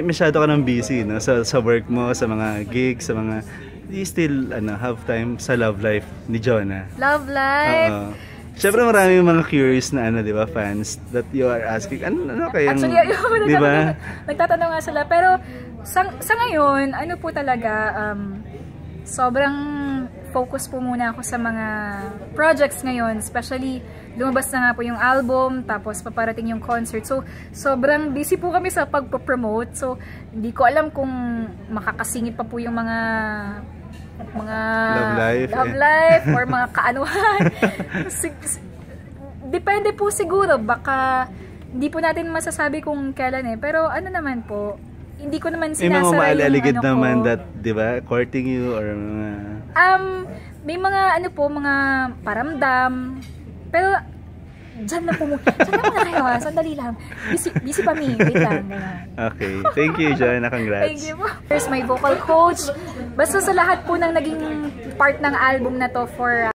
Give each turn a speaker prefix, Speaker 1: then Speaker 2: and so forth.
Speaker 1: Masyado ka nang busy, no? Sa work mo, sa mga gigs, sa mga... Do you still have time sa love life ni Jonah?
Speaker 2: Love life?
Speaker 1: Siyempre maraming mga curious na di ba, fans that you are asking, ano kayang...
Speaker 2: Actually, di ba? Nagtatanong nga sila. Pero sa ngayon, ano po talaga, sobrang focus po muna ako sa mga projects ngayon. Especially, lumabas na nga po yung album, tapos paparating yung concert. So, sobrang busy po kami sa pagpo-promote. So, hindi ko alam kung makakasingit pa po yung mga love life or mga kaanuhan. Depende po siguro. Baka, hindi po natin masasabi kung kailan pero ano naman po, hindi ko naman sinasara yung ano ko.
Speaker 1: Naman that, di ba, courting you or
Speaker 2: may mga mga paramdam. Pero dyan na kayo sandali lang. Busy pa mi. Wait lang.
Speaker 1: Okay. Thank you, Jonah. Congrats.
Speaker 2: Thank you po. Here's my vocal coach. Basta sa lahat po ng naging part ng album na to for